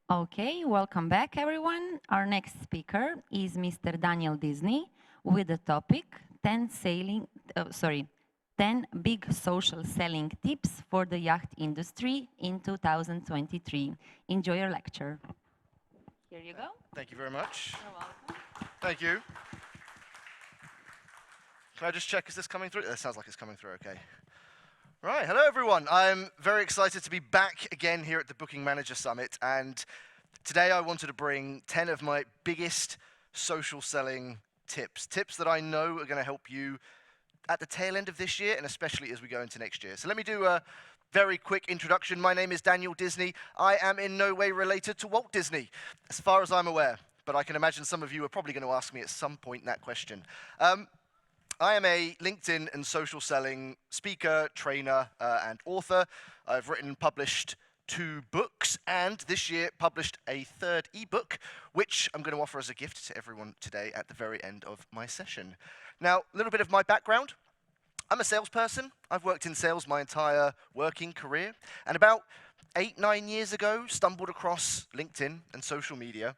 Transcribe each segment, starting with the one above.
Okay, welcome back, everyone. Our next speaker is Mr. Daniel Disney with the topic 10 10 big social selling tips for the yacht industry in 2023. Enjoy your lecture. Here you go. Thank you very much. You're welcome. Thank you. Can I just check, is this coming through? It sounds like it's coming through, okay. Right, hello everyone. I'm very excited to be back again here at the Booking Manager Summit, and today I wanted to bring 10 of my biggest social selling tips that I know are going to help you at the tail end of this year and especially as we go into next year. So let me do a very quick introduction. My name is Daniel Disney. I am in no way related to Walt Disney, as far as I'm aware, but I can imagine some of you are probably going to ask me at some point that question. I am a LinkedIn and social selling speaker, trainer, and author. I've written and published 2 books, and this year published a 3rd ebook, which I'm going to offer as a gift to everyone today at the very end of my session. Now, a little bit of my background. I'm a salesperson. I've worked in sales my entire working career, and about 8, 9 years ago, stumbled across LinkedIn and social media.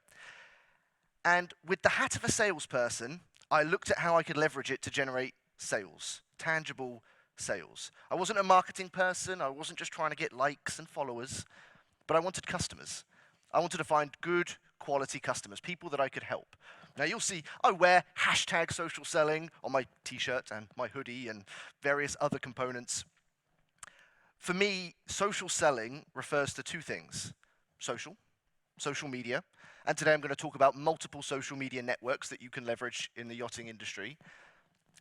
And with the hat of a salesperson, I looked at how I could leverage it to generate sales, tangible sales. I wasn't a marketing person. I wasn't just trying to get likes and followers, but I wanted customers. I wanted to find good quality customers, people that I could help. Now you'll see I wear hashtag social selling on my t-shirt and my hoodie and various other components. For me, social selling refers to 2 things: social media, and today I'm going to talk about multiple social media networks that you can leverage in the yachting industry,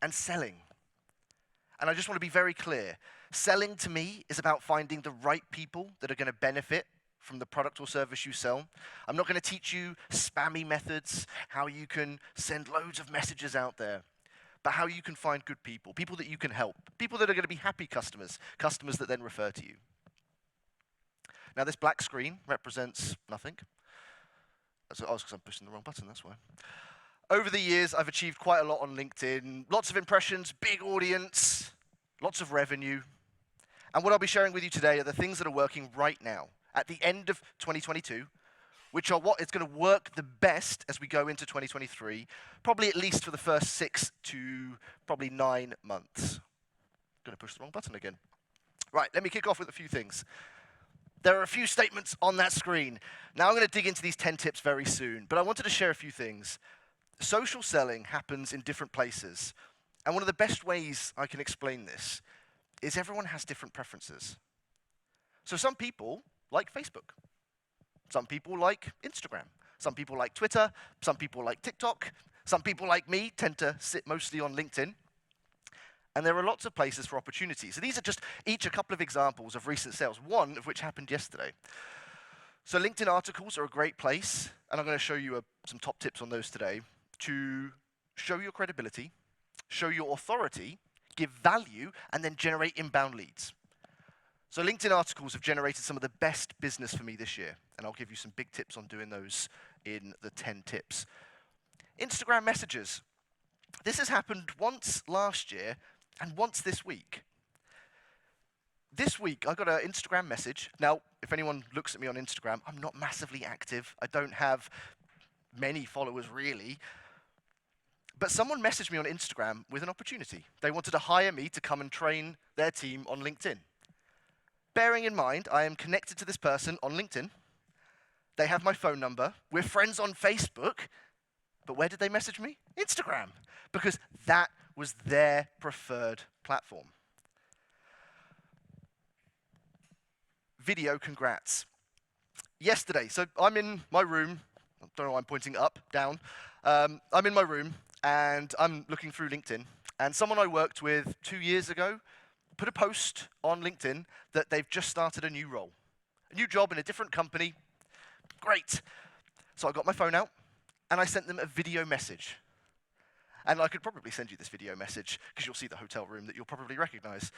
and selling. And I just want to be very clear. Selling to me is about finding the right people that are going to benefit from the product or service you sell. I'm not going to teach you spammy methods, how you can send loads of messages out there, but how you can find good people, people that you can help, people that are going to be happy customers, customers that then refer to you. Now this black screen represents nothing. Because I'm pushing the wrong button, that's why. Over the years, I've achieved quite a lot on LinkedIn. Lots of impressions, big audience, lots of revenue. And what I'll be sharing with you today are the things that are working right now, at the end of 2022, which are what is going to work the best as we go into 2023, probably at least for the first 6 to probably 9 months. I'm going to push the wrong button again. Right, let me kick off with a few things. There are a few statements on that screen. Now I'm going to dig into these 10 tips very soon, but I wanted to share a few things. Social selling happens in different places, and one of the best ways I can explain this is everyone has different preferences. So some people like Facebook. Some people like Instagram. Some people like Twitter. Some people like TikTok. Some people like me tend to sit mostly on LinkedIn. And there are lots of places for opportunities. So these are just each a couple of examples of recent sales, one of which happened yesterday. So LinkedIn articles are a great place, and I'm going to show you some top tips on those today, to show your credibility, show your authority, give value, and then generate inbound leads. So LinkedIn articles have generated some of the best business for me this year, and I'll give you some big tips on doing those in the 10 tips. Instagram messages. This has happened once last year and once this week. This week, I got an Instagram message. Now, if anyone looks at me on Instagram, I'm not massively active. I don't have many followers, really. But someone messaged me on Instagram with an opportunity. They wanted to hire me to come and train their team on LinkedIn. Bearing in mind, I am connected to this person on LinkedIn. They have my phone number. We're friends on Facebook. But where did they message me? Instagram. Because that was their preferred platform. Video congrats. Yesterday, so I'm in my room. I don't know why I'm pointing up, down. I'm in my room, and I'm looking through LinkedIn. And someone I worked with 2 years ago put a post on LinkedIn that they've just started a new role, a new job in a different company. Great. So I got my phone out, and I sent them a video message. And I could probably send you this video message, because you'll see the hotel room that you'll probably recognize.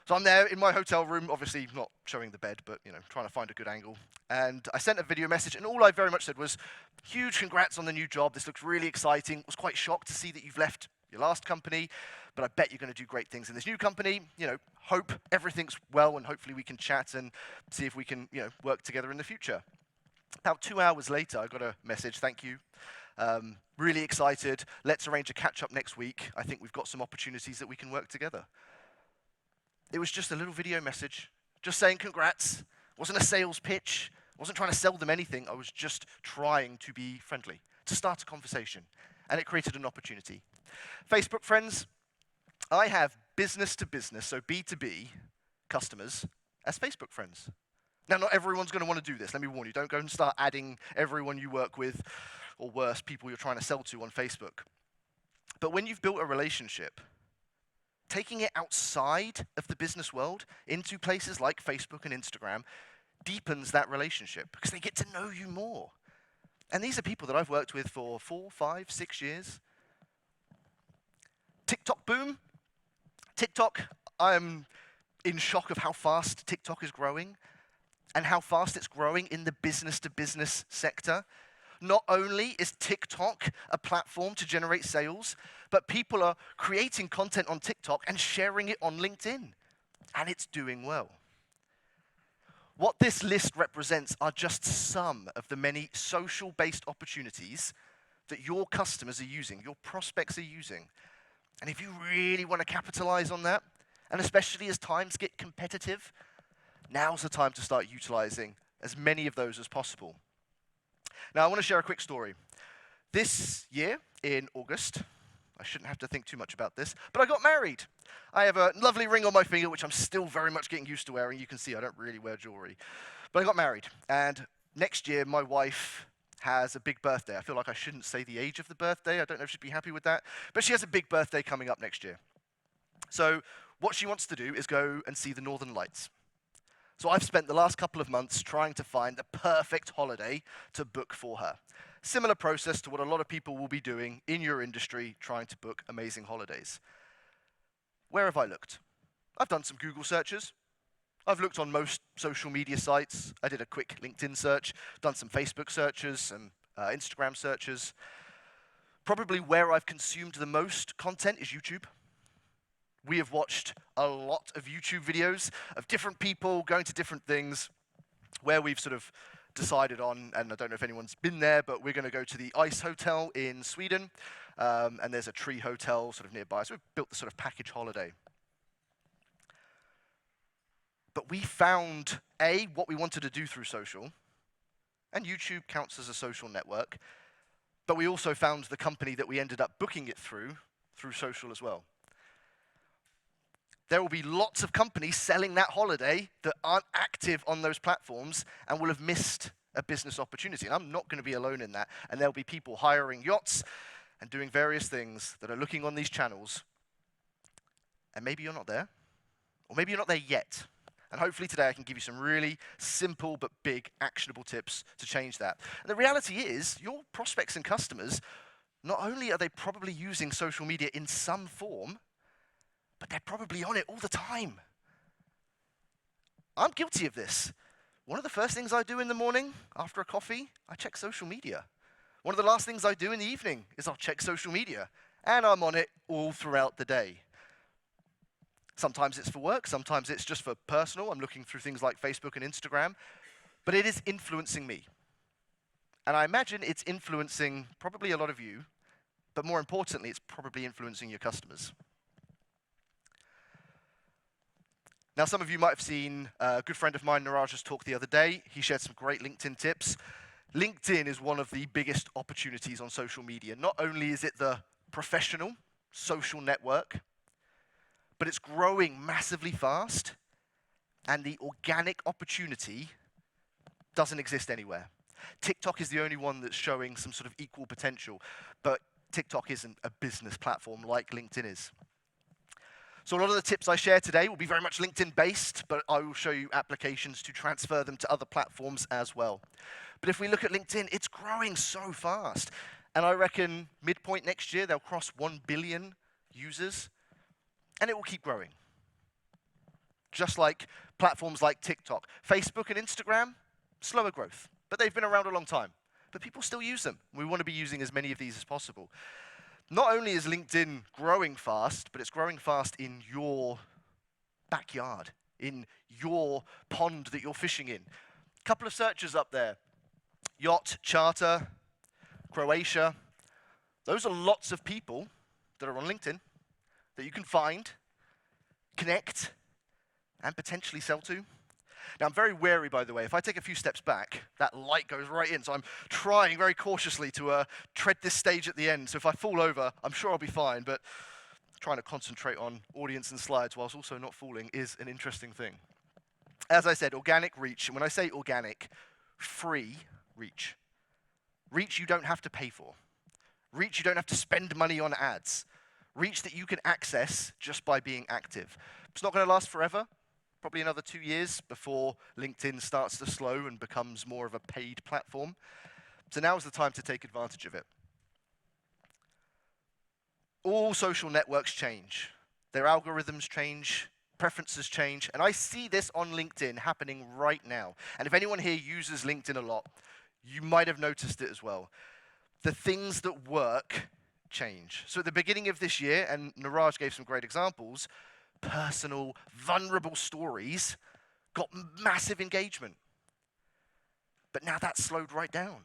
So I'm there in my hotel room, obviously not showing the bed, but trying to find a good angle. And I sent a video message, and all I very much said was, huge congrats on the new job. This looks really exciting. Was quite shocked to see that you've left your last company, but I bet you're going to do great things in this new company. Hope everything's well, and hopefully we can chat and see if we can work together in the future. About 2 hours later, I got a message, thank you. Really excited. Let's arrange a catch-up next week. I think we've got some opportunities that we can work together. It was just a little video message, just saying congrats. Wasn't a sales pitch. Wasn't trying to sell them anything. I was just trying to be friendly, to start a conversation. And it created an opportunity. Facebook friends, I have business to business, so B2B customers as Facebook friends. Now, not everyone's going to want to do this. Let me warn you, don't go and start adding everyone you work with, or worse, people you're trying to sell to on Facebook. But when you've built a relationship, taking it outside of the business world into places like Facebook and Instagram deepens that relationship because they get to know you more. And these are people that I've worked with for 4, 5, 6 years. TikTok boom. TikTok, I'm in shock of how fast TikTok is growing and how fast it's growing in the business-to-business sector. Not only is TikTok a platform to generate sales, but people are creating content on TikTok and sharing it on LinkedIn, and it's doing well. What this list represents are just some of the many social-based opportunities that your customers are using, your prospects are using. And if you really want to capitalize on that, and especially as times get competitive, now's the time to start utilizing as many of those as possible. Now, I want to share a quick story. This year, in August, I shouldn't have to think too much about this, but I got married. I have a lovely ring on my finger, which I'm still very much getting used to wearing. You can see I don't really wear jewelry. But I got married, and next year, my wife has a big birthday. I feel like I shouldn't say the age of the birthday. I don't know if she'd be happy with that, but she has a big birthday coming up next year. So what she wants to do is go and see the Northern Lights. So I've spent the last couple of months trying to find the perfect holiday to book for her. Similar process to what a lot of people will be doing in your industry, trying to book amazing holidays. Where have I looked? I've done some Google searches. I've looked on most social media sites. I did a quick LinkedIn search, done some Facebook searches, some Instagram searches. Probably where I've consumed the most content is YouTube. We have watched a lot of YouTube videos of different people going to different things where we've sort of decided on, and I don't know if anyone's been there, but we're going to go to the Ice Hotel in Sweden, and there's a tree hotel sort of nearby. So we've built the sort of package holiday. But we found, A, what we wanted to do through social, and YouTube counts as a social network, but we also found the company that we ended up booking it through social as well. There will be lots of companies selling that holiday that aren't active on those platforms and will have missed a business opportunity. And I'm not going to be alone in that. And there'll be people hiring yachts and doing various things that are looking on these channels. And maybe you're not there, or maybe you're not there yet. And hopefully today I can give you some really simple but big actionable tips to change that. And the reality is, your prospects and customers, not only are they probably using social media in some form, but they're probably on it all the time. I'm guilty of this. One of the first things I do in the morning after a coffee, I check social media. One of the last things I do in the evening is I'll check social media. And I'm on it all throughout the day. Sometimes it's for work, sometimes it's just for personal. I'm looking through things like Facebook and Instagram. But it is influencing me. And I imagine it's influencing probably a lot of you, but more importantly, it's probably influencing your customers. Now, some of you might have seen a good friend of mine, Niraj's talk the other day. He shared some great LinkedIn tips. LinkedIn is one of the biggest opportunities on social media. Not only is it the professional social network, but it's growing massively fast, and the organic opportunity doesn't exist anywhere. TikTok is the only one that's showing some sort of equal potential, but TikTok isn't a business platform like LinkedIn is. So a lot of the tips I share today will be very much LinkedIn-based, but I will show you applications to transfer them to other platforms as well. But if we look at LinkedIn, it's growing so fast. And I reckon midpoint next year, they'll cross 1 billion users, and it will keep growing. Just like platforms like TikTok. Facebook and Instagram, slower growth, but they've been around a long time. But people still use them. We want to be using as many of these as possible. Not only is LinkedIn growing fast, but it's growing fast in your backyard, in your pond that you're fishing in. A couple of searches up there. Yacht, Charter, Croatia. Those are lots of people that are on LinkedIn that you can find, connect, and potentially sell to. Now, I'm very wary, by the way. If I take a few steps back, that light goes right in. So I'm trying very cautiously to tread this stage at the end. So if I fall over, I'm sure I'll be fine. But trying to concentrate on audience and slides whilst also not falling is an interesting thing. As I said, organic reach. And when I say organic, free reach. Reach you don't have to pay for. Reach you don't have to spend money on ads. Reach that you can access just by being active. It's not going to last forever. Probably another 2 years before LinkedIn starts to slow and becomes more of a paid platform. So now is the time to take advantage of it. All social networks change. Their algorithms change, preferences change, and I see this on LinkedIn happening right now. And if anyone here uses LinkedIn a lot, you might have noticed it as well. The things that work change. So at the beginning of this year, and Niraj gave some great examples, personal, vulnerable stories got massive engagement. But now that's slowed right down.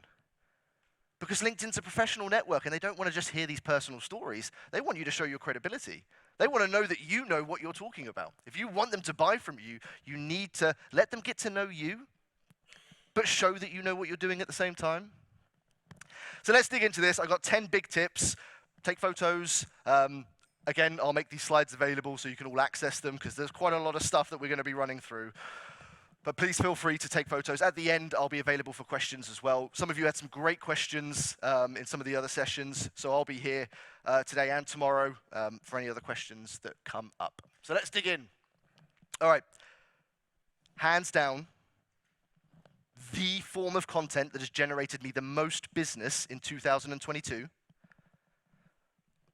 Because LinkedIn's a professional network and they don't want to just hear these personal stories. They want you to show your credibility. They want to know that you know what you're talking about. If you want them to buy from you, you need to let them get to know you, but show that you know what you're doing at the same time. So let's dig into this. I've got 10 big tips. Take photos. Again, I'll make these slides available so you can all access them because there's quite a lot of stuff that we're going to be running through. But please feel free to take photos. At the end, I'll be available for questions as well. Some of you had some great questions in some of the other sessions, so I'll be here today and tomorrow for any other questions that come up. So let's dig in. All right. Hands down, the form of content that has generated me the most business in 2022,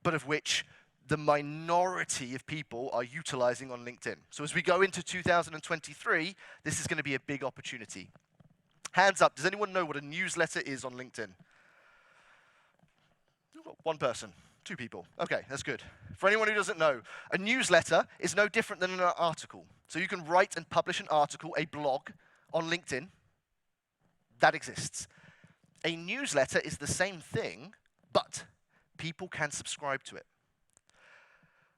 but of which the minority of people are utilizing on LinkedIn. So as we go into 2023, this is going to be a big opportunity. Hands up, does anyone know what a newsletter is on LinkedIn? One person, 2 people. Okay, that's good. For anyone who doesn't know, a newsletter is no different than an article. So you can write and publish an article, a blog, on LinkedIn. That exists. A newsletter is the same thing, but people can subscribe to it.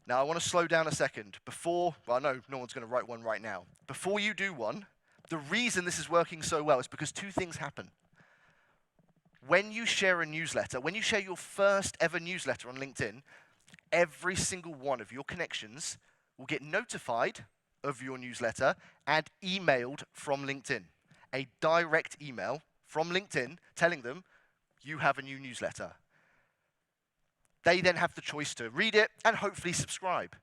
Now, I want to slow down a second. Well, no one's going to write one right now. Before you do one, the reason this is working so well is because 2 things happen. When you share a newsletter, when you share your first ever newsletter on LinkedIn, every single one of your connections will get notified of your newsletter and emailed from LinkedIn. A direct email from LinkedIn telling them you have a new newsletter. They then have the choice to read it and hopefully subscribe.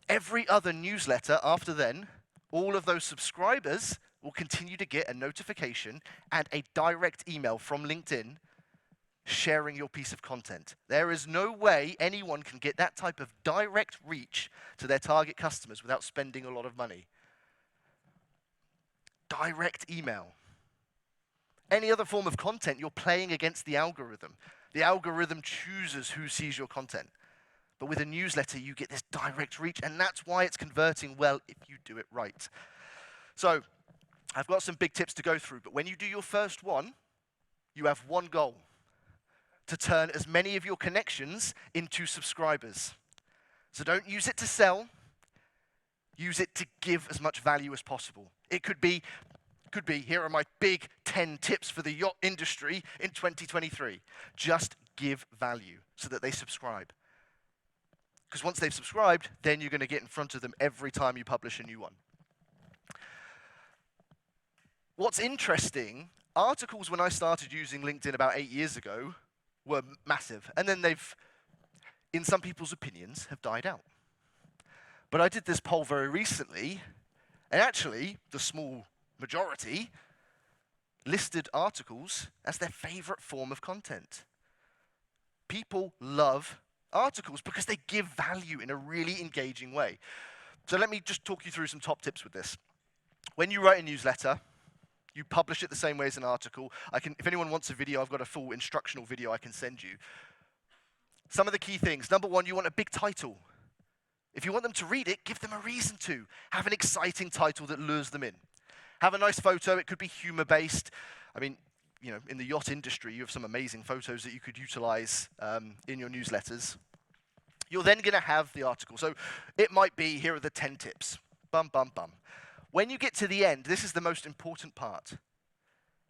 Every other newsletter after then, all of those subscribers will continue to get a notification and a direct email from LinkedIn sharing your piece of content. There is no way anyone can get that type of direct reach to their target customers without spending a lot of money. Direct email. Any other form of content, you're playing against the algorithm. The algorithm chooses who sees your content. But with a newsletter, you get this direct reach, and that's why it's converting well if you do it right. So I've got some big tips to go through, but when you do your first one, you have one goal: to turn as many of your connections into subscribers. So don't use it to sell. Use it to give as much value as possible. It could be, here are my big 10 tips for the yacht industry in 2023. Just give value so that they subscribe. Because once they've subscribed, then you're going to get in front of them every time you publish a new one. What's interesting, articles when I started using LinkedIn about 8 years ago were massive. And then they've, in some people's opinions, have died out. But I did this poll very recently, and actually, the small majority listed articles as their favorite form of content. People love articles because they give value in a really engaging way. So let me just talk you through some top tips with this. When you write a newsletter, you publish it the same way as an article. If anyone wants a video, I've got a full instructional video I can send you. Some of the key things. Number 1, you want a big title. If you want them to read it, give them a reason to. Have an exciting title that lures them in. Have a nice photo. It could be humor-based. I mean, in the yacht industry, you have some amazing photos that you could utilize in your newsletters. You're then going to have the article. So it might be, here are the 10 tips. Bum, bum, bum. When you get to the end, this is the most important part.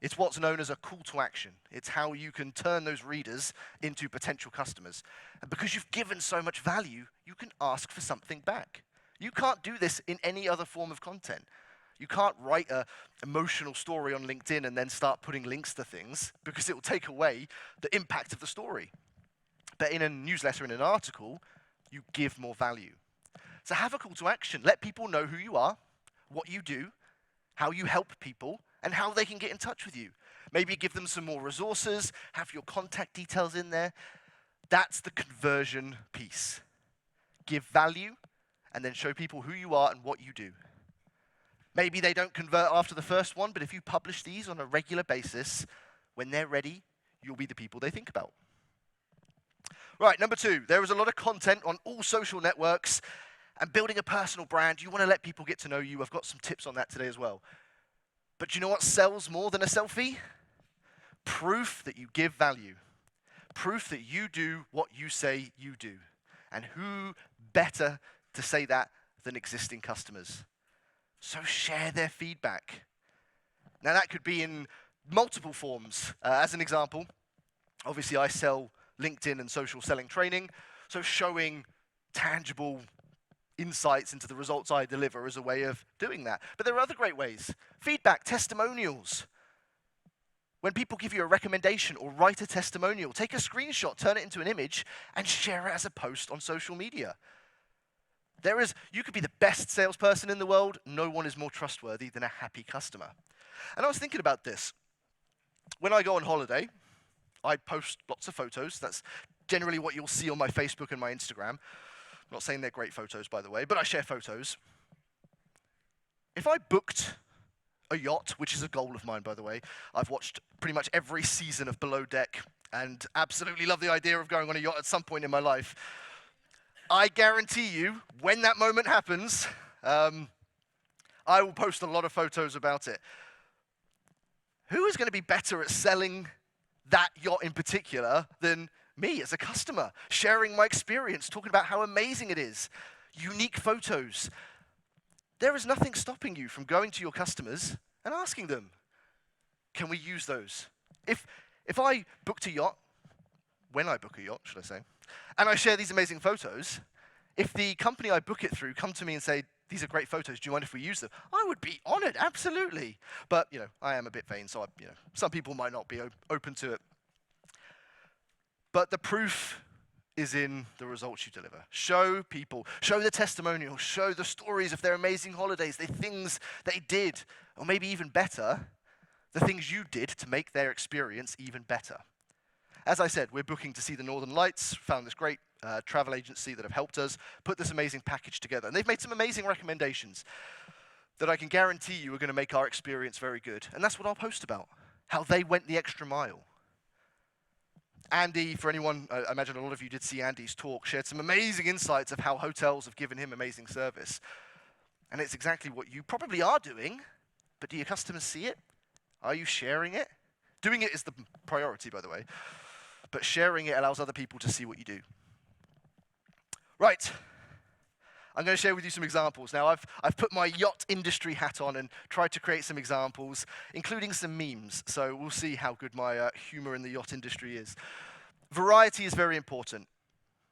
It's what's known as a call to action. It's how you can turn those readers into potential customers. And because you've given so much value, you can ask for something back. You can't do this in any other form of content. You can't write an emotional story on LinkedIn and then start putting links to things, because it will take away the impact of the story. But in a newsletter, in an article, you give more value. So have a call to action. Let people know who you are, what you do, how you help people, and how they can get in touch with you. Maybe give them some more resources, have your contact details in there. That's the conversion piece. Give value, and then show people who you are and what you do. Maybe they don't convert after the first one, but if you publish these on a regular basis, when they're ready, you'll be the people they think about. Right, number 2, there is a lot of content on all social networks, and building a personal brand, you want to let people get to know you. I've got some tips on that today as well. But do you know what sells more than a selfie? Proof that you give value. Proof that you do what you say you do. And who better to say that than existing customers? So share their feedback. Now that could be in multiple forms. As an example, obviously I sell LinkedIn and social selling training, so showing tangible insights into the results I deliver is a way of doing that. But there are other great ways. Feedback, testimonials. When people give you a recommendation or write a testimonial, take a screenshot, turn it into an image, and share it as a post on social media. You could be the best salesperson in the world. No one is more trustworthy than a happy customer. And I was thinking about this. When I go on holiday, I post lots of photos. That's generally what you'll see on my Facebook and my Instagram. I'm not saying they're great photos, by the way, but I share photos. If I booked a yacht, which is a goal of mine, by the way, I've watched pretty much every season of Below Deck and absolutely love the idea of going on a yacht at some point in my life. I guarantee you, when that moment happens, I will post a lot of photos about it. Who is going to be better at selling that yacht in particular than me as a customer, sharing my experience, talking about how amazing it is, unique photos? There is nothing stopping you from going to your customers and asking them, can we use those? If I booked a yacht, when I book a yacht, should I say, and I share these amazing photos, if the company I book it through come to me and say, these are great photos, do you mind if we use them? I would be honored, absolutely. But, I am a bit vain, so some people might not be open to it. But the proof is in the results you deliver. Show people, show the testimonials, show the stories of their amazing holidays, the things they did, or maybe even better, the things you did to make their experience even better. As I said, we're booking to see the Northern Lights, found this great travel agency that have helped us put this amazing package together. And they've made some amazing recommendations that I can guarantee you are going to make our experience very good. And that's what I'll post about, how they went the extra mile. Andy, for anyone, I imagine a lot of you did see Andy's talk, shared some amazing insights of how hotels have given him amazing service. And it's exactly what you probably are doing, but do your customers see it? Are you sharing it? Doing it is the priority, by the way, but sharing it allows other people to see what you do. Right, I'm going to share with you some examples. Now, I've put my yacht industry hat on and tried to create some examples, including some memes. So we'll see how good my humor in the yacht industry is. Variety is very important.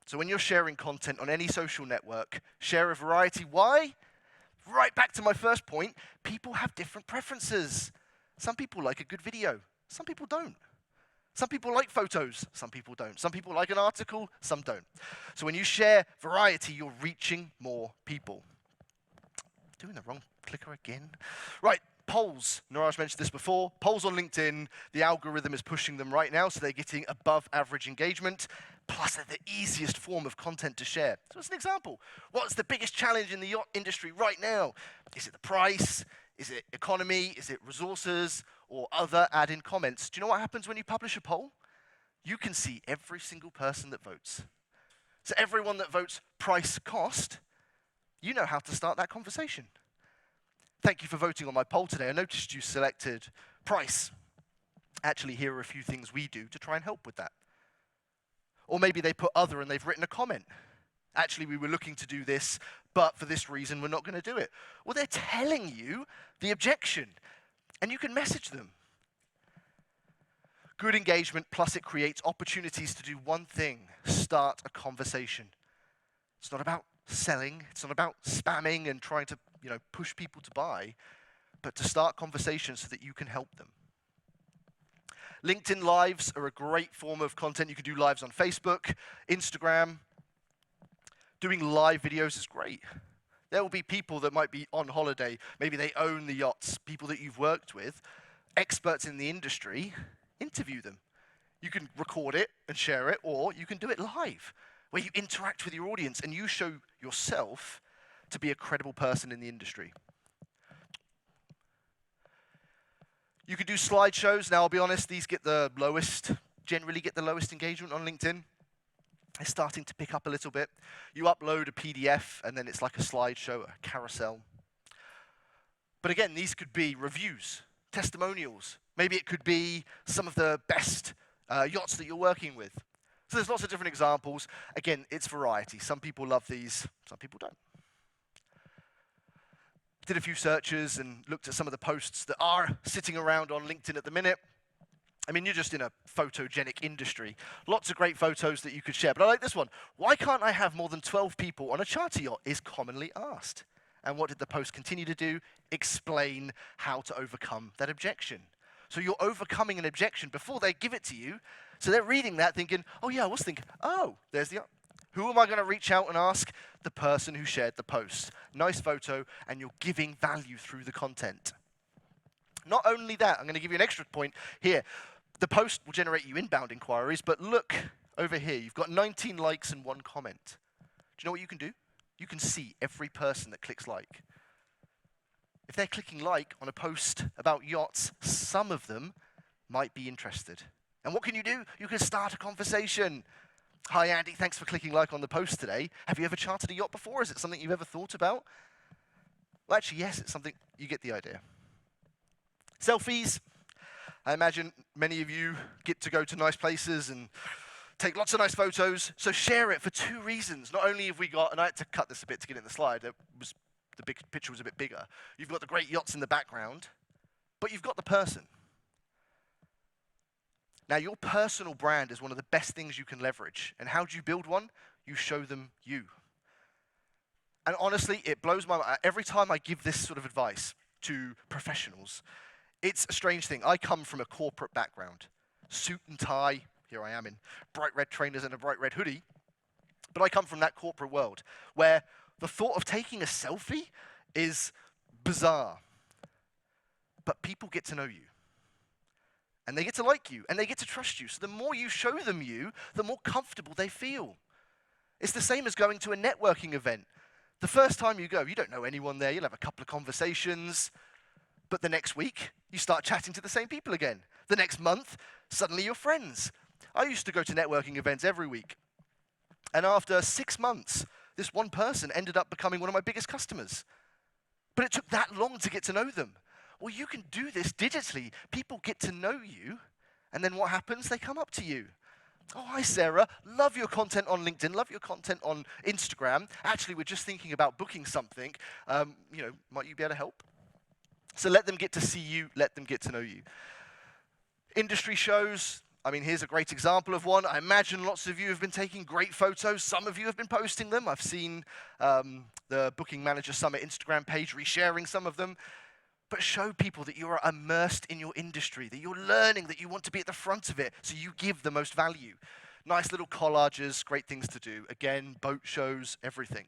So when you're sharing content on any social network, share a variety. Why? Right back to my first point, people have different preferences. Some people like a good video. Some people don't. Some people like photos, some people don't. Some people like an article, some don't. So when you share variety, you're reaching more people. Doing the wrong clicker again. Right, polls. Niraj mentioned this before. Polls on LinkedIn, the algorithm is pushing them right now, so they're getting above average engagement. Plus, they're the easiest form of content to share. So as an example, what's the biggest challenge in the yacht industry right now? Is it the price? Is it economy? Is it resources? Or other add-in comments? Do you know what happens when you publish a poll? You can see every single person that votes. So everyone that votes price cost, you know how to start that conversation. Thank you for voting on my poll today. I noticed you selected price. Actually, here are a few things we do to try and help with that. Or maybe they put other and they've written a comment. Actually, we were looking to do this, but for this reason, we're not going to do it. Well, they're telling you the objection, and you can message them. Good engagement, plus it creates opportunities to do one thing: start a conversation. It's not about selling, it's not about spamming and trying to, push people to buy, but to start conversations so that you can help them. LinkedIn Lives are a great form of content. You can do lives on Facebook, Instagram. Doing live videos is great. There will be people that might be on holiday. Maybe they own the yachts, people that you've worked with, experts in the industry. Interview them. You can record it and share it, or you can do it live, where you interact with your audience and you show yourself to be a credible person in the industry. You can do slideshows. Now, I'll be honest, these generally get the lowest engagement on LinkedIn. It's starting to pick up a little bit. You upload a PDF, and then it's like a slideshow, a carousel. But again, these could be reviews, testimonials. Maybe it could be some of the best yachts that you're working with. So there's lots of different examples. Again, it's variety. Some people love these, some people don't. Did a few searches and looked at some of the posts that are sitting around on LinkedIn at the minute. I mean, you're just in a photogenic industry. Lots of great photos that you could share. But I like this one. Why can't I have more than 12 people on a charter yacht is commonly asked. And what did the post continue to do? Explain how to overcome that objection. So you're overcoming an objection before they give it to you. So they're reading that thinking, oh yeah, I was thinking, oh, there's the yacht. Who am I going to reach out and ask? The person who shared the post. Nice photo, and you're giving value through the content. Not only that, I'm going to give you an extra point here. The post will generate you inbound inquiries, but look over here. You've got 19 likes and 1 comment. Do you know what you can do? You can see every person that clicks like. If they're clicking like on a post about yachts, some of them might be interested. And what can you do? You can start a conversation. Hi, Andy, thanks for clicking like on the post today. Have you ever chartered a yacht before? Is it something you've ever thought about? Well, actually, yes, it's something, you get the idea. Selfies. I imagine many of you get to go to nice places and take lots of nice photos, so share it for 2 reasons. Not only have we got, and I had to cut this a bit to get in the slide, the big picture was a bit bigger. You've got the great yachts in the background, but you've got the person. Now, your personal brand is one of the best things you can leverage. And how do you build one? You show them you. And honestly, it blows my mind. Every time I give this sort of advice to professionals, it's a strange thing. I come from a corporate background. Suit and tie. Here I am in bright red trainers and a bright red hoodie. But I come from that corporate world where the thought of taking a selfie is bizarre. But people get to know you. And they get to like you, and they get to trust you. So the more you show them you, the more comfortable they feel. It's the same as going to a networking event. The first time you go, you don't know anyone there. You'll have a couple of conversations. But the next week, you start chatting to the same people again. The next month, suddenly you're friends. I used to go to networking events every week. And after 6 months, this one person ended up becoming one of my biggest customers. But it took that long to get to know them. Well, you can do this digitally. People get to know you, and then what happens? They come up to you. Oh, hi, Sarah. Love your content on LinkedIn. Love your content on Instagram. Actually, we're just thinking about booking something. Might you be able to help? So let them get to see you. Let them get to know you. Industry shows. I mean, here's a great example of one. I imagine lots of you have been taking great photos. Some of you have been posting them. I've seen the Booking Manager Summit Instagram page resharing some of them. But show people that you are immersed in your industry, that you're learning, that you want to be at the front of it, so you give the most value. Nice little collages, great things to do. Again, boat shows, everything.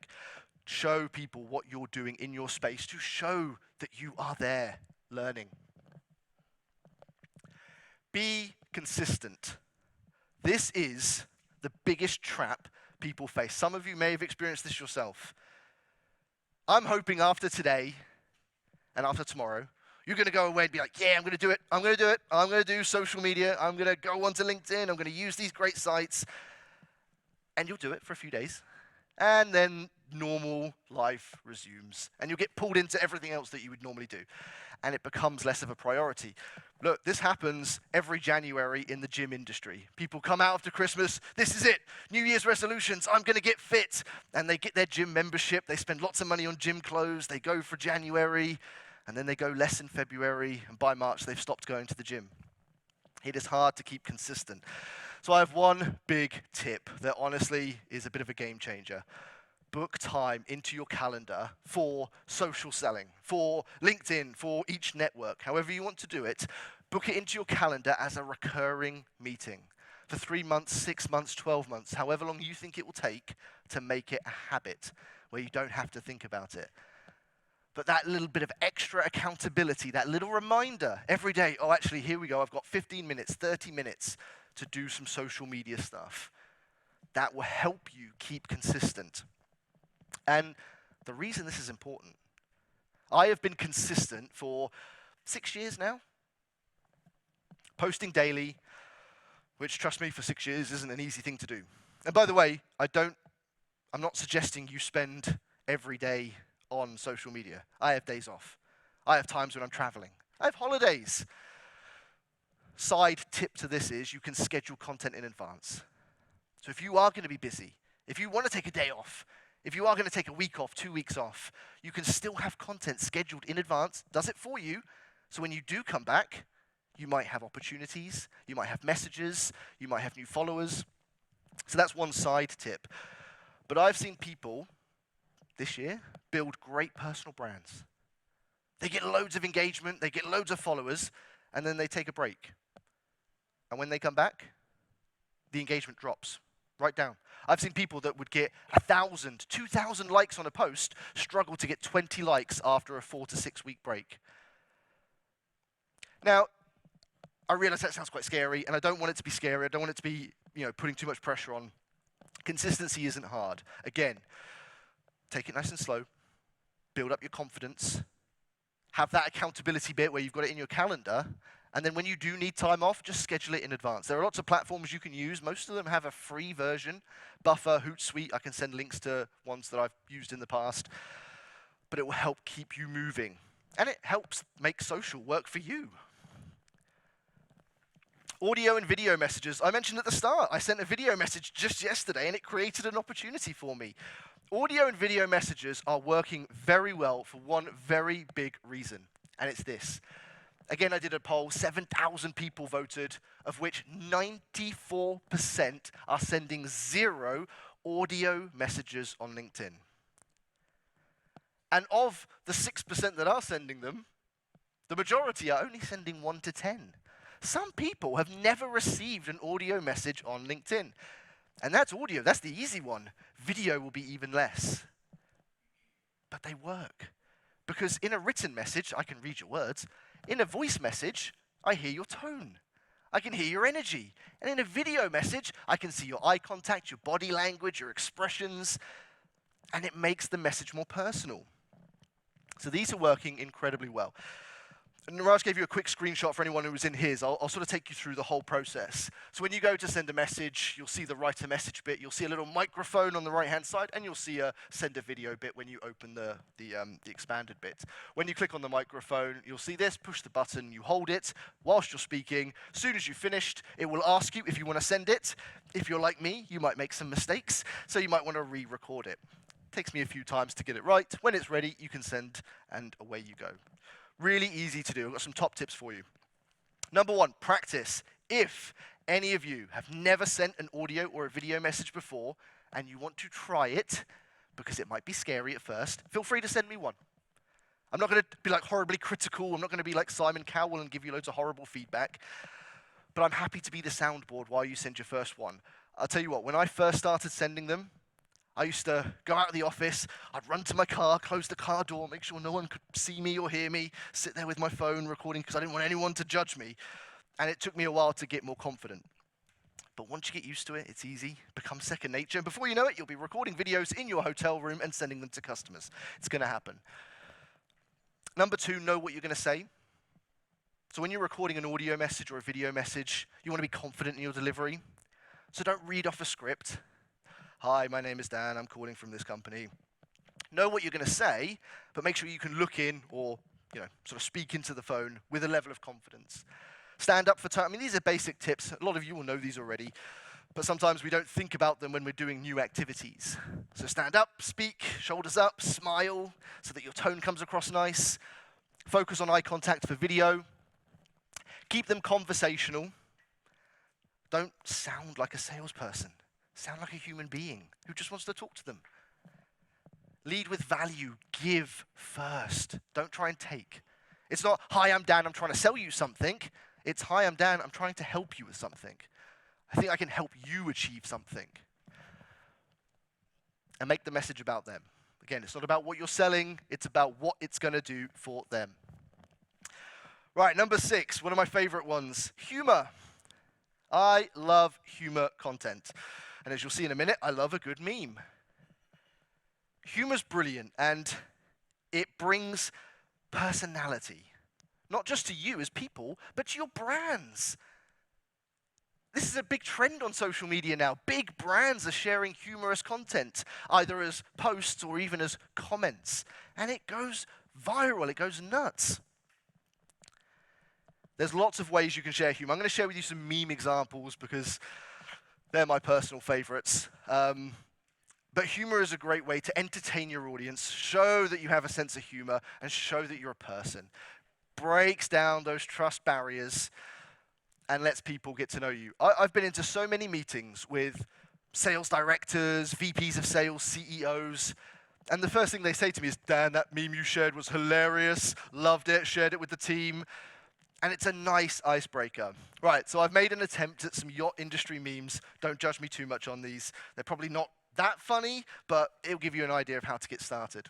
Show people what you're doing in your space to show that you are there learning. Be consistent. This is the biggest trap people face. Some of you may have experienced this yourself. I'm hoping after today and after tomorrow, you're going to go away and be like, yeah, I'm going to do it. I'm going to do it. I'm going to do social media. I'm going to go onto LinkedIn. I'm going to use these great sites. And you'll do it for a few days. and then normal life resumes. And you'll get pulled into everything else that you would normally do. And it becomes less of a priority. Look, this happens every January in the gym industry. People come out after Christmas, this is it, New Year's resolutions, I'm gonna get fit. And they get their gym membership, they spend lots of money on gym clothes, they go for January, and then they go less in February, and by March they've stopped going to the gym. It is hard to keep consistent. So I have one big tip that honestly is a bit of a game changer. Book time into your calendar for social selling, for LinkedIn, for each network, however you want to do it. Book it into your calendar as a recurring meeting for 3 months, 6 months, 12 months, however long you think it will take to make it a habit where you don't have to think about it. But that little bit of extra accountability, that little reminder every day, oh, actually, here we go, I've got 15 minutes, 30 minutes to do some social media stuff. That will help you keep consistent. And the reason this is important, I have been consistent for 6 years now, posting daily, which, trust me, for 6 years isn't an easy thing to do. And by the way, I'm not suggesting you spend every day on social media. I have days off. I have times when I'm traveling. I have holidays. Side tip to this is you can schedule content in advance. So if you are going to be busy, if you want to take a day off, if you are going to take a week off, 2 weeks off, you can still have content scheduled in advance, does it for you, so when you do come back, you might have opportunities, you might have messages, you might have new followers. So that's one side tip. But I've seen people this year build great personal brands. They get loads of engagement, they get loads of followers, and then they take a break. And when they come back, the engagement drops right down. I've seen people that would get 1,000, 2,000 likes on a post struggle to get 20 likes after a 4 to 6 week break. Now, I realize that sounds quite scary, and I don't want it to be scary. I don't want it to be, putting too much pressure on. Consistency isn't hard. Again, take it nice and slow. Build up your confidence. Have that accountability bit where you've got it in your calendar. And then when you do need time off, just schedule it in advance. There are lots of platforms you can use. Most of them have a free version. Buffer, Hootsuite, I can send links to ones that I've used in the past. But it will help keep you moving. And it helps make social work for you. Audio and video messages. I mentioned at the start, I sent a video message just yesterday and it created an opportunity for me. Audio and video messages are working very well for one very big reason, and it's this. Again, I did a poll, 7,000 people voted, of which 94% are sending 0 audio messages on LinkedIn. And of the 6% that are sending them, the majority are only sending 1 to 10. Some people have never received an audio message on LinkedIn. And that's audio, that's the easy one. Video will be even less. But they work. Because in a written message, I can read your words. In a voice message, I hear your tone. I can hear your energy. And in a video message, I can see your eye contact, your body language, your expressions. And it makes the message more personal. So these are working incredibly well. And Niraj gave you a quick screenshot for anyone who was in his. I'll sort of take you through the whole process. So when you go to send a message, you'll see the write a message bit. You'll see a little microphone on the right-hand side, and you'll see a send a video bit when you open the expanded bit. When you click on the microphone, you'll see this. Push the button. You hold it whilst you're speaking. As soon as you've finished, it will ask you if you want to send it. If you're like me, you might make some mistakes, so you might want to re-record it. Takes me a few times to get it right. When it's ready, you can send, and away you go. Really easy to do. I've got some top tips for you. Number 1, practice. If any of you have never sent an audio or a video message before and you want to try it, because it might be scary at first, feel free to send me one. I'm not going to be like horribly critical. I'm not going to be like Simon Cowell and give you loads of horrible feedback. But I'm happy to be the soundboard while you send your first one. I'll tell you what, when I first started sending them, I used to go out of the office, I'd run to my car, close the car door, make sure no one could see me or hear me, sit there with my phone recording because I didn't want anyone to judge me. And it took me a while to get more confident. But once you get used to it, it's easy, becomes second nature. And before you know it, you'll be recording videos in your hotel room and sending them to customers. It's going to happen. Number 2, know what you're going to say. So when you're recording an audio message or a video message, you want to be confident in your delivery. So don't read off a script. Hi, my name is Dan, I'm calling from this company. Know what you're going to say, but make sure you can look in or sort of speak into the phone with a level of confidence. Stand up for time. I mean, these are basic tips. A lot of you will know these already, but sometimes we don't think about them when we're doing new activities. So stand up, speak, shoulders up, smile so that your tone comes across nice. Focus on eye contact for video. Keep them conversational. Don't sound like a salesperson. Sound like a human being who just wants to talk to them. Lead with value. Give first. Don't try and take. It's not, hi, I'm Dan, I'm trying to sell you something. It's, hi, I'm Dan, I'm trying to help you with something. I think I can help you achieve something. And make the message about them. Again, it's not about what you're selling, it's about what it's going to do for them. Right, number 6, one of my favorite ones, humor. I love humor content. And as you'll see in a minute, I love a good meme. Humor's brilliant, and it brings personality, not just to you as people, but to your brands. This is a big trend on social media now. Big brands are sharing humorous content, either as posts or even as comments. And it goes viral, it goes nuts. There's lots of ways you can share humor. I'm going to share with you some meme examples because they're my personal favorites. But humor is a great way to entertain your audience, show that you have a sense of humor, and show that you're a person. Breaks down those trust barriers and lets people get to know you. I've been into so many meetings with sales directors, VPs of sales, CEOs, and the first thing they say to me is, Dan, that meme you shared was hilarious, loved it, shared it with the team, and it's a nice icebreaker. Right, so I've made an attempt at some yacht industry memes. Don't judge me too much on these. They're probably not that funny, but it'll give you an idea of how to get started.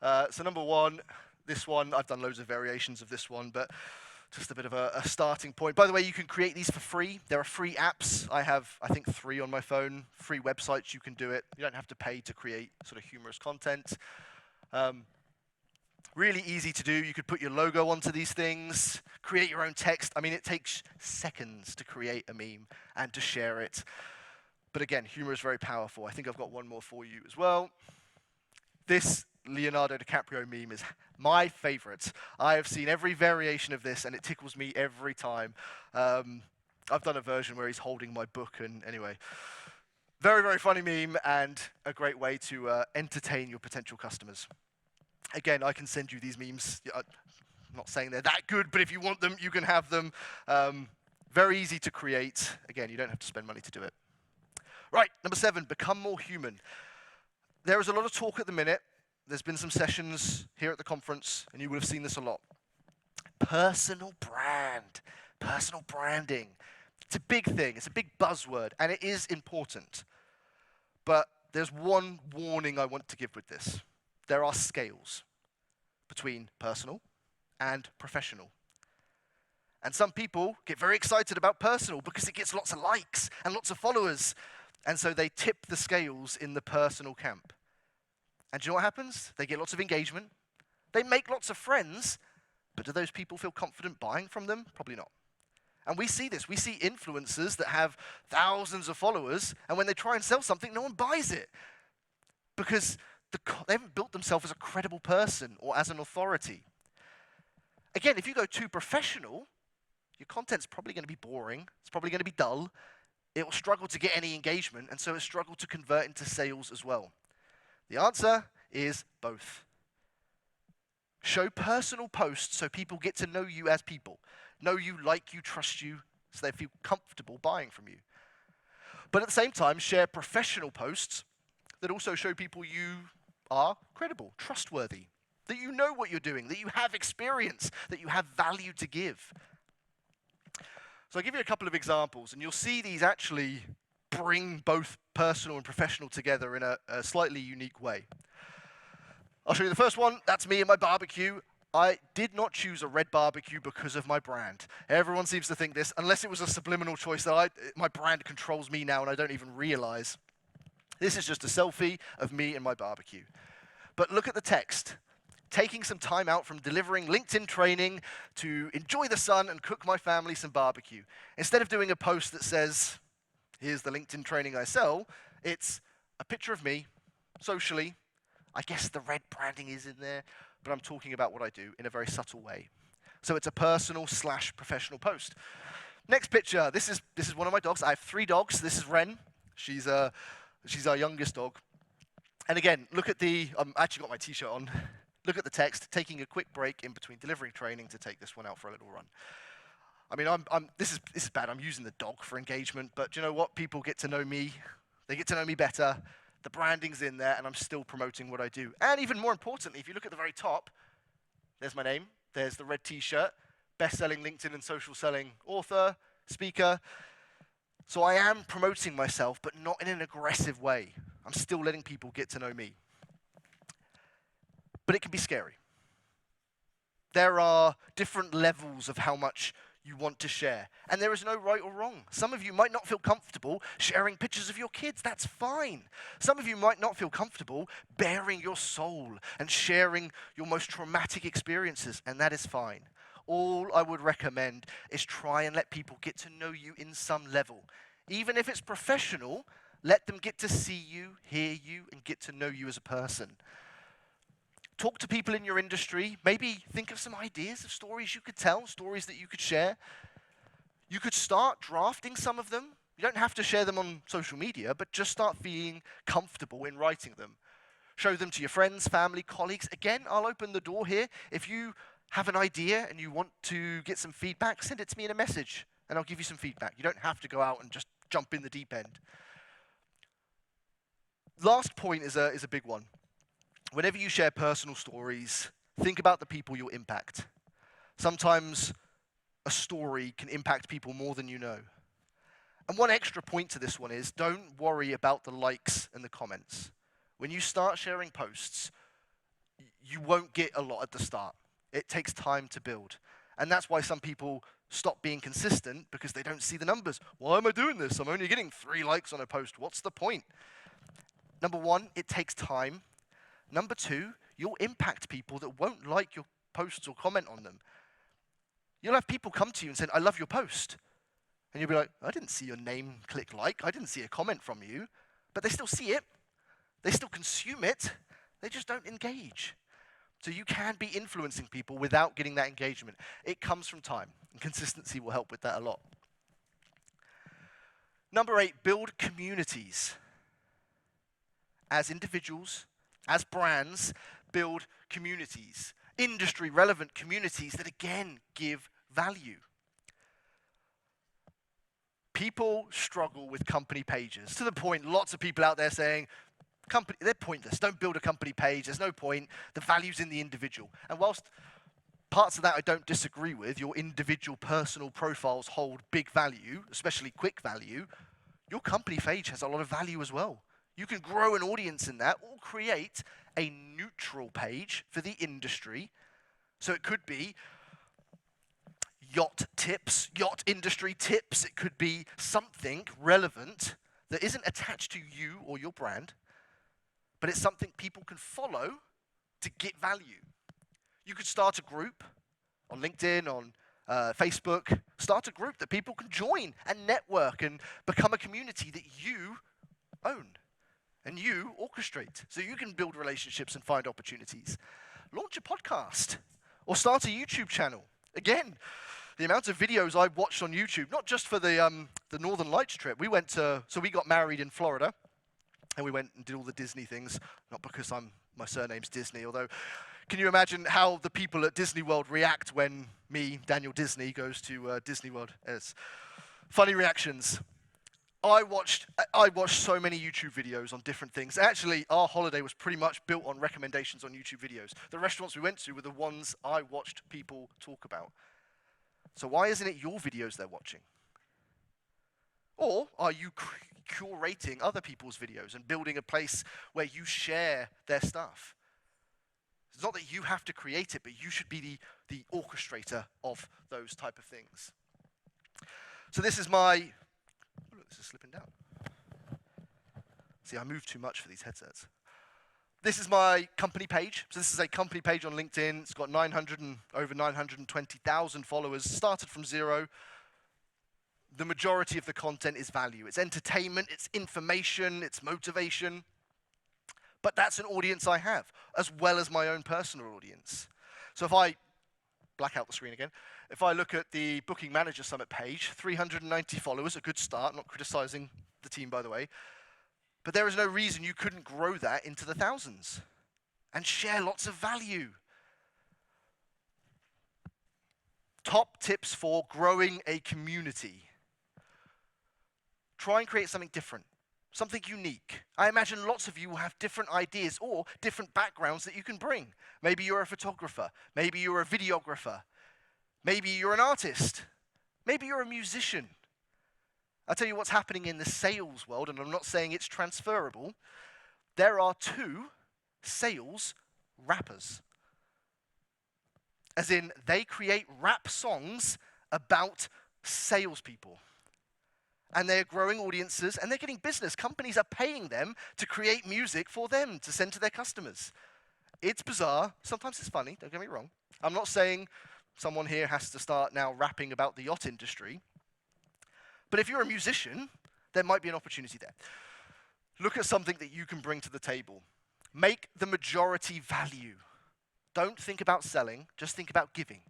So number 1, this one, I've done loads of variations of this one, but just a bit of a starting point. By the way, you can create these for free. There are free apps. I have, I think, 3 on my phone. Free websites, you can do it. You don't have to pay to create sort of humorous content. Really easy to do. You could put your logo onto these things, create your own text. I mean, it takes seconds to create a meme and to share it. But again, humor is very powerful. I think I've got one more for you as well. This Leonardo DiCaprio meme is my favorite. I have seen every variation of this, and it tickles me every time. I've done a version where he's holding my book, and anyway. Very, very funny meme, and a great way to entertain your potential customers. Again, I can send you these memes. I'm not saying they're that good, but if you want them, you can have them. Very easy to create. Again, you don't have to spend money to do it. Right, number 7, become more human. There is a lot of talk at the minute. There's been some sessions here at the conference, and you would have seen this a lot. Personal brand, personal branding. It's a big thing. It's a big buzzword, and it is important. But there's one warning I want to give with this. There are scales between personal and professional. And some people get very excited about personal because it gets lots of likes and lots of followers. And so they tip the scales in the personal camp. And do you know what happens? They get lots of engagement. They make lots of friends. But do those people feel confident buying from them? Probably not. And we see this. We see influencers that have thousands of followers, and when they try and sell something, no one buys it. Because they haven't built themselves as a credible person or as an authority. Again, if you go too professional, your content's probably going to be boring. It's probably going to be dull. It will struggle to get any engagement, and so it struggle to convert into sales as well. The answer is both. Show personal posts so people get to know you as people. Know you, like you, trust you, so they feel comfortable buying from you. But at the same time, share professional posts that also show people you are credible, trustworthy, that you know what you're doing, that you have experience, that you have value to give. So I'll give you a couple of examples, and you'll see these actually bring both personal and professional together in a slightly unique way. I'll show you the first one. That's me and my barbecue. I did not choose a red barbecue because of my brand. Everyone seems to think this, unless it was a subliminal choice that my brand controls me now and I don't even realize. This is just a selfie of me and my barbecue. But look at the text. Taking some time out from delivering LinkedIn training to enjoy the sun and cook my family some barbecue. Instead of doing a post that says, here's the LinkedIn training I sell, It's a picture of me, socially. I guess the red branding is in there, but I'm talking about what I do in a very subtle way. So it's a personal / professional post. Next picture. This is one of my dogs. I have 3 dogs. This is Ren. She's our youngest dog. And again, look at I actually got my t-shirt on. Look at the text, taking a quick break in between delivering training to take this one out for a little run. I mean, this is bad. I'm using the dog for engagement, but do you know what? People get to know me. They get to know me better. The branding's in there, and I'm still promoting what I do. And even more importantly, if you look at the very top, there's my name. There's the red t-shirt, best-selling LinkedIn and social selling author, speaker. So I am promoting myself, but not in an aggressive way. I'm still letting people get to know me. But it can be scary. There are different levels of how much you want to share. And there is no right or wrong. Some of you might not feel comfortable sharing pictures of your kids. That's fine. Some of you might not feel comfortable bearing your soul and sharing your most traumatic experiences, and that is fine. All I would recommend is try and let people get to know you in some level. Even if it's professional, let them get to see you, hear you, and get to know you as a person. Talk to people in your industry. Maybe think of some ideas of stories you could tell, stories that you could share. You could start drafting some of them. You don't have to share them on social media, but just start feeling comfortable in writing them. Show them to your friends, family, colleagues. Again, I'll open the door here. If you have an idea and you want to get some feedback, send it to me in a message, and I'll give you some feedback. You don't have to go out and just jump in the deep end. Last point is a big one. Whenever you share personal stories, think about the people you'll impact. Sometimes a story can impact people more than you know. And one extra point to this one is, don't worry about the likes and the comments. When you start sharing posts, you won't get a lot at the start. It takes time to build. And that's why some people stop being consistent, because they don't see the numbers. Why am I doing this? I'm only getting 3 likes on a post. What's the point? Number 1, it takes time. Number 2, you'll impact people that won't like your posts or comment on them. You'll have people come to you and say, I love your post. And you'll be like, I didn't see your name click like. I didn't see a comment from you. But they still see it. They still consume it. They just don't engage. So you can be influencing people without getting that engagement. It comes from time. And consistency will help with that a lot. Number 8, build communities. As individuals, as brands, build communities, industry-relevant communities that, again, give value. People struggle with company pages, to the point lots of people out there saying, they're pointless. Don't build a company page. There's no point. The value's in the individual. And whilst parts of that I don't disagree with, your individual personal profiles hold big value, especially quick value, your company page has a lot of value as well. You can grow an audience in that, or create a neutral page for the industry. So it could be yacht tips, yacht industry tips. It could be something relevant that isn't attached to you or your brand, but it's something people can follow to get value. You could start a group on LinkedIn, on Facebook. Start a group that people can join and network and become a community that you own and you orchestrate, so you can build relationships and find opportunities. Launch a podcast or start a YouTube channel. Again, the amount of videos I watched on YouTube, not just for the Northern Lights trip. We got married in Florida, and we went and did all the Disney things, not because my surname's Disney, although can you imagine how the people at Disney World react when me, Daniel Disney, goes to Disney World? It's funny reactions. I watched so many YouTube videos on different things. Actually, our holiday was pretty much built on recommendations on YouTube videos. The restaurants we went to were the ones I watched people talk about. So why isn't it your videos they're watching? Or are you curating other people's videos and building a place where you share their stuff? It's not that you have to create it, but you should be the orchestrator of those type of things. So this is this is slipping down. See, I move too much for these headsets. This is my company page. So this is a company page on LinkedIn. It's got over 920,000 followers. Started from 0. the majority of the content is value. It's entertainment, it's information, it's motivation. But that's an audience I have, as well as my own personal audience. So if I black out the screen again, if I look at the Booking Manager Summit page, 390 followers, a good start, not criticizing the team, by the way. But there is no reason you couldn't grow that into the thousands and share lots of value. Top tips for growing a community. Try and create something different, something unique. I imagine lots of you will have different ideas or different backgrounds that you can bring. Maybe you're a photographer, maybe you're a videographer, maybe you're an artist, maybe you're a musician. I'll tell you what's happening in the sales world, and I'm not saying it's transferable. There are 2 sales rappers. As in, they create rap songs about salespeople. And they're growing audiences, and they're getting business. Companies are paying them to create music for them to send to their customers. It's bizarre. Sometimes it's funny, don't get me wrong. I'm not saying someone here has to start now rapping about the yacht industry. But if you're a musician, there might be an opportunity there. Look at something that you can bring to the table. Make the majority value. Don't think about selling, just think about giving.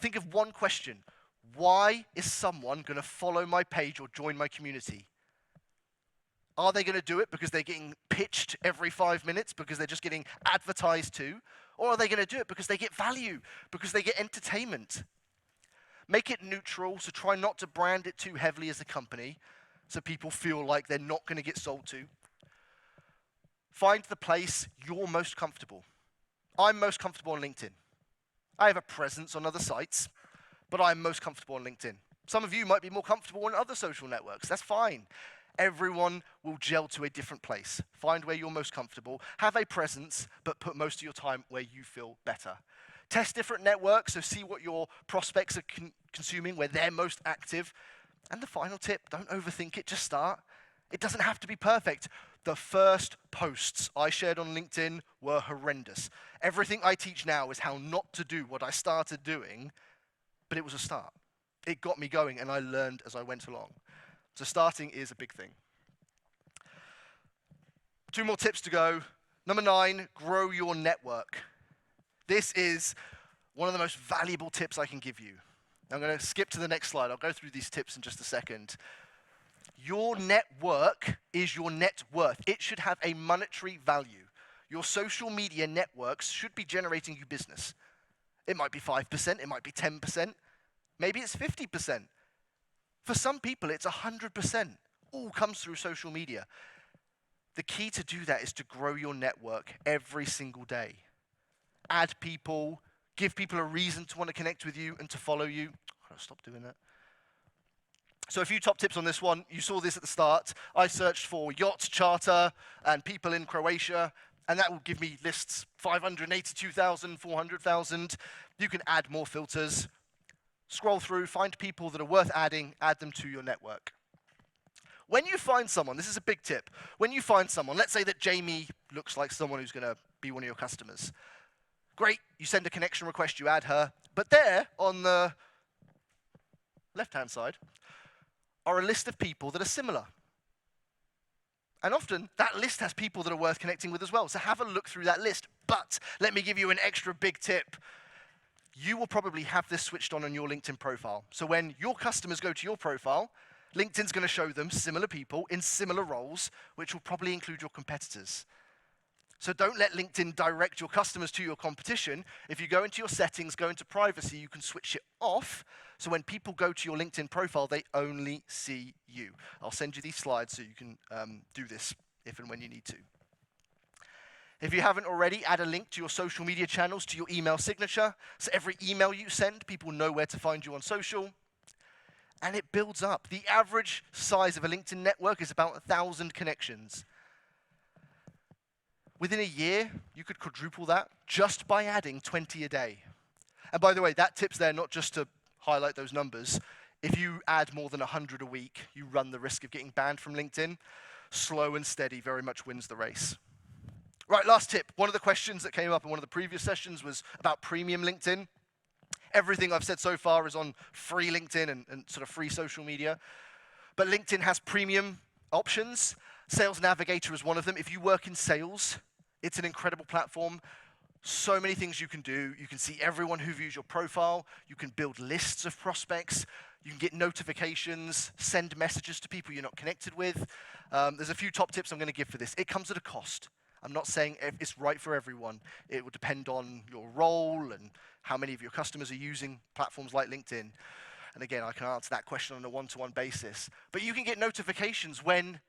Think of one question. Why is someone going to follow my page or join my community? Are they going to do it because they're getting pitched every 5 minutes, because they're just getting advertised to? Or are they going to do it because they get value, because they get entertainment? Make it neutral, so try not to brand it too heavily as a company, so people feel like they're not going to get sold to. Find the place you're most comfortable. I'm most comfortable on LinkedIn. I have a presence on other sites, but I'm most comfortable on LinkedIn. Some of you might be more comfortable on other social networks. That's fine. Everyone will gel to a different place. Find where you're most comfortable. Have a presence, but put most of your time where you feel better. Test different networks, so see what your prospects are consuming, where they're most active. And the final tip, don't overthink it, just start. It doesn't have to be perfect. The first posts I shared on LinkedIn were horrendous. Everything I teach now is how not to do what I started doing, but it was a start. It got me going, and I learned as I went along. So starting is a big thing. 2 more tips to go. Number 9, grow your network. This is one of the most valuable tips I can give you. I'm going to skip to the next slide. I'll go through these tips in just a second. Your network is your net worth. It should have a monetary value. Your social media networks should be generating you business. It might be 5%, it might be 10%, maybe it's 50%. For some people, it's 100%. All comes through social media. The key to do that is to grow your network every single day. Add people, give people a reason to want to connect with you and to follow you. I'll stop doing that. So a few top tips on this one. You saw this at the start. I searched for yacht, charter, and people in Croatia, and that will give me lists, 582,000, 400,000. You can add more filters. Scroll through, find people that are worth adding, add them to your network. When you find someone, this is a big tip. When you find someone, let's say that Jamie looks like someone who's going to be one of your customers. Great, you send a connection request, you add her. But there, on the left-hand side, are a list of people that are similar. And often, that list has people that are worth connecting with as well. So have a look through that list. But let me give you an extra big tip. You will probably have this switched on your LinkedIn profile. So when your customers go to your profile, LinkedIn's going to show them similar people in similar roles, which will probably include your competitors. So don't let LinkedIn direct your customers to your competition. If you go into your settings, go into privacy, you can switch it off. So when people go to your LinkedIn profile, they only see you. I'll send you these slides so you can do this if and when you need to. If you haven't already, add a link to your social media channels to your email signature. So every email you send, people know where to find you on social. And it builds up. The average size of a LinkedIn network is about 1,000 connections. Within a year, you could quadruple that just by adding 20 a day. And by the way, that tip's there not just to highlight those numbers. If you add more than 100 a week, you run the risk of getting banned from LinkedIn. Slow and steady very much wins the race. Right, last tip. One of the questions that came up in one of the previous sessions was about premium LinkedIn. Everything I've said so far is on free LinkedIn and sort of free social media. But LinkedIn has premium options. Sales Navigator is one of them. If you work in sales, it's an incredible platform. So many things you can do. You can see everyone who views your profile. You can build lists of prospects. You can get notifications, send messages to people you're not connected with. There's a few top tips I'm going to give for this. It comes at a cost. I'm not saying it's right for everyone. It will depend on your role and how many of your customers are using platforms like LinkedIn. And again, I can answer that question on a one-to-one basis. But you can get notifications when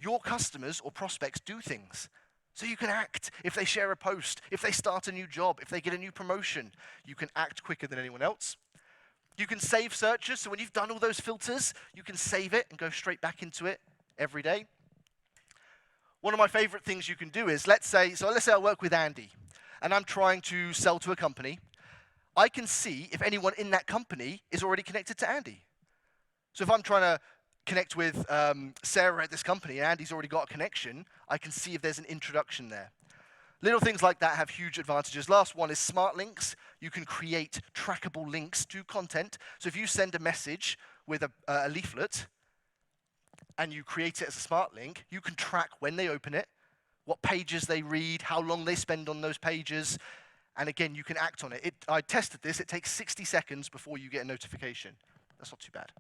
your customers or prospects do things. So you can act if they share a post, if they start a new job, if they get a new promotion. You can act quicker than anyone else. You can save searches, so when you've done all those filters, you can save it and go straight back into it every day. One of my favorite things you can do is, let's say I work with Andy, and I'm trying to sell to a company. I can see if anyone in that company is already connected to Andy. So if I'm trying to connect with Sarah at this company, and Andy's already got a connection, I can see if there's an introduction there. Little things like that have huge advantages. Last one is smart links. You can create trackable links to content. So if you send a message with a leaflet and you create it as a smart link, you can track when they open it, what pages they read, how long they spend on those pages, and again, you can act on it. I tested this. It takes 60 seconds before you get a notification. That's not too bad.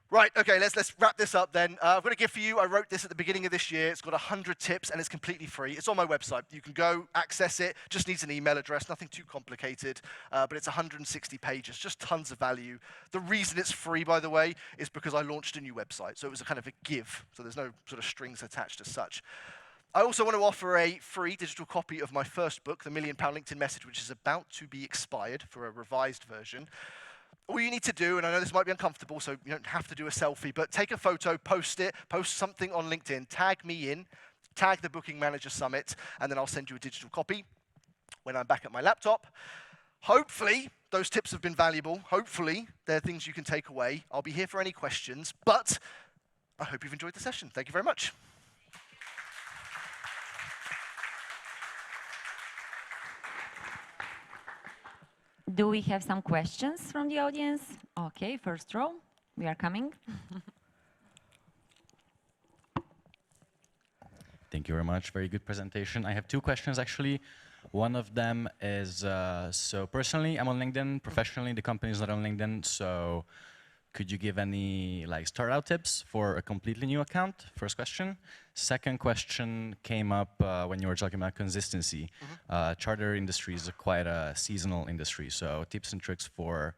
Right, okay, let's wrap this up then. I've got a gift for you. I wrote this at the beginning of this year. It's got 100 tips, and it's completely free. It's on my website. You can go access it. Just needs an email address, nothing too complicated. But it's 160 pages, just tons of value. The reason it's free, by the way, is because I launched a new website. So it was a kind of a give. So there's no sort of strings attached as such. I also want to offer a free digital copy of my first book, The £1 Million LinkedIn Message, which is about to be expired for a revised version. All you need to do, and I know this might be uncomfortable, so you don't have to do a selfie, but take a photo, post it, post something on LinkedIn, tag me in, tag the Booking Manager Summit, and then I'll send you a digital copy when I'm back at my laptop. Hopefully, those tips have been valuable. Hopefully, they're things you can take away. I'll be here for any questions, but I hope you've enjoyed the session. Thank you very much. Do we have some questions from the audience? Okay, first row. We are coming. Thank you very much. Very good presentation. I have two questions, actually. One of them is, so personally, I'm on LinkedIn. Professionally, the company is not on LinkedIn. So could you give any start-out tips for a completely new account? First question. Second question came up when you were talking about consistency. Charter industry is quite a seasonal industry. So tips and tricks for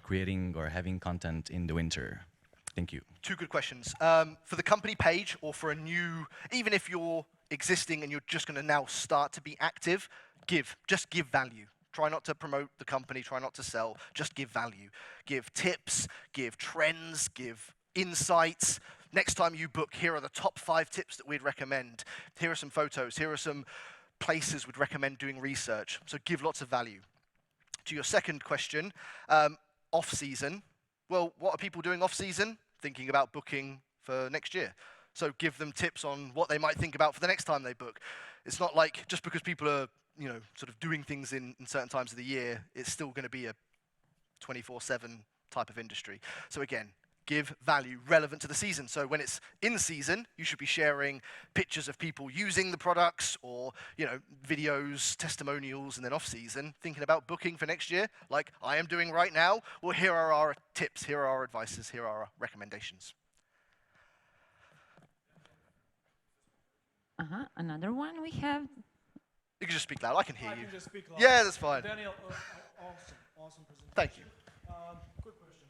creating or having content in the winter. Thank you. Two good questions. For the company page or for a new, even if you're existing and you're just going to now start to be active, just give value. Try not to promote the company, try not to sell, just give value. Give tips, give trends, give insights. Next time you book, here are the top 5 tips that we'd recommend. Here are some photos, here are some places we'd recommend doing research. So give lots of value. To your second question, off-season. Well, what are people doing off-season? Thinking about booking for next year. So give them tips on what they might think about for the next time they book. It's not like just because people are sort of doing things in certain times of the year, it's still going to be a 24/7 type of industry. So again, give value relevant to the season. So when it's in season, you should be sharing pictures of people using the products or, videos, testimonials, and then off season, thinking about booking for next year, like I am doing right now. Well, here are our tips, here are our advices, here are our recommendations. Another one we have. You can just speak loud. I can hear you. I can just speak loud. Yeah, that's fine. Daniel, awesome presentation. Thank you. Quick question.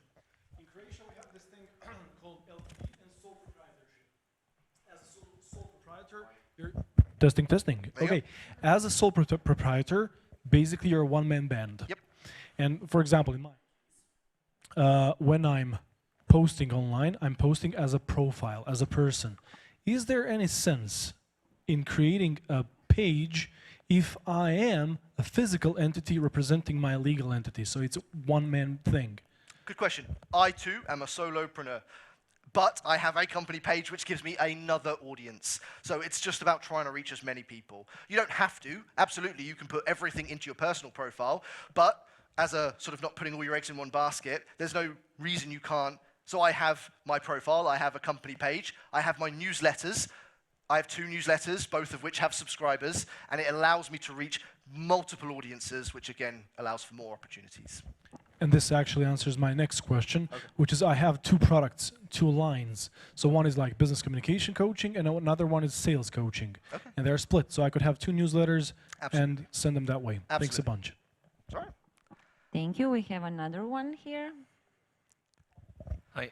In Croatia, we have this thing called LTD and sole proprietorship. As a sole proprietor, you're testing. Okay. As a sole proprietor, basically you're a one-man band. Yep. And for example, in mine, when I'm posting online, I'm posting as a profile, as a person. Is there any sense in creating a page if I am a physical entity representing my legal entity? So it's a one-man thing. Good question. I too am a solopreneur, but I have a company page which gives me another audience. So it's just about trying to reach as many people. You don't have to. Absolutely, you can put everything into your personal profile, but as a sort of not putting all your eggs in one basket. There's no reason you can't. So I have my profile, I have a company page, I have my newsletters. I have 2 newsletters, both of which have subscribers, and it allows me to reach multiple audiences, which again allows for more opportunities. And this actually answers my next question, which is I have 2 products, 2 lines. So one is like business communication coaching, and another one is sales coaching. Okay. And they're split, so I could have 2 newsletters Absolutely. and send them that way. Thanks a Absolutely. bunch. Sorry. Thank you. We have another one here. Hi.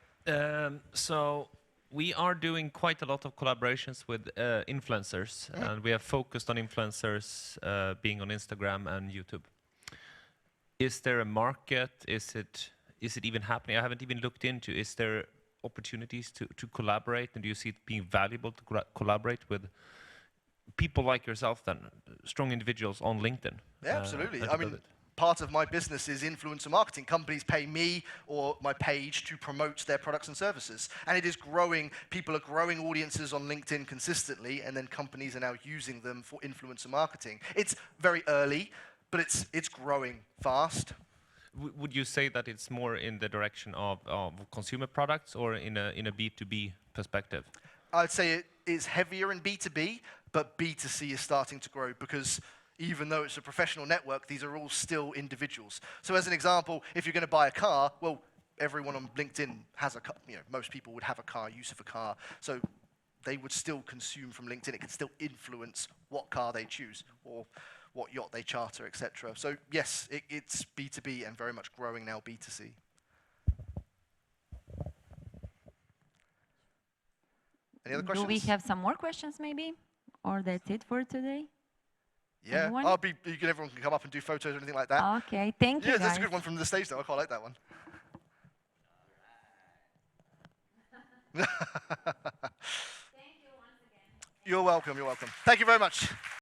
So we are doing quite a lot of collaborations with influencers, and we have focused on influencers being on Instagram and YouTube. Is there a market? Is it even happening? I haven't even looked into. Is there opportunities to collaborate, and do you see it being valuable to collaborate with people like yourself, then strong individuals on LinkedIn? Yeah, absolutely. and I to build mean, it? part of my business is influencer marketing. Companies pay me or my page to promote their products and services. And it is growing. People are growing audiences on LinkedIn consistently, and then companies are now using them for influencer marketing. It's very early, but it's growing fast. Would you say that it's more in the direction of consumer products or in a B2B perspective? I'd say it is heavier in B2B, but B2C is starting to grow because even though it's a professional network, these are all still individuals. So as an example, if you're going to buy a car, well, everyone on LinkedIn has a car. You know, most people would have a car, use of a car. So they would still consume from LinkedIn. It can still influence what car they choose or what yacht they charter, etc. So yes, it's B2B and very much growing now B2C. Any other questions? Do we have some more questions maybe? Or that's it for today? Yeah, Anyone? everyone can come up and do photos or anything like that. Okay, thank you, Yeah, guys. that's a good one from the stage though. I quite like that one. Thank you once again. You're welcome, you're welcome. Thank you very much.